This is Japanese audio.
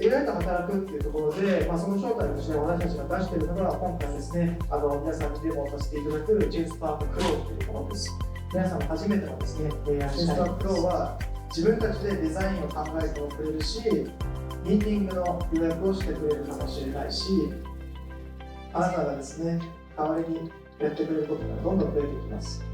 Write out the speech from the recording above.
AI と働くっていうところで、その正体として私たちが出しているのが、今回ですね、皆さんにデモをさせていただく Genspark Claw というものです。皆さん初めてのですね、Genspark Claw は自分たちでデザインを考えてくれるし、ミーティングの予約をしてくれるかもしれないし、あなたがですね、代わりにやってくれることがどんどん増えていきます。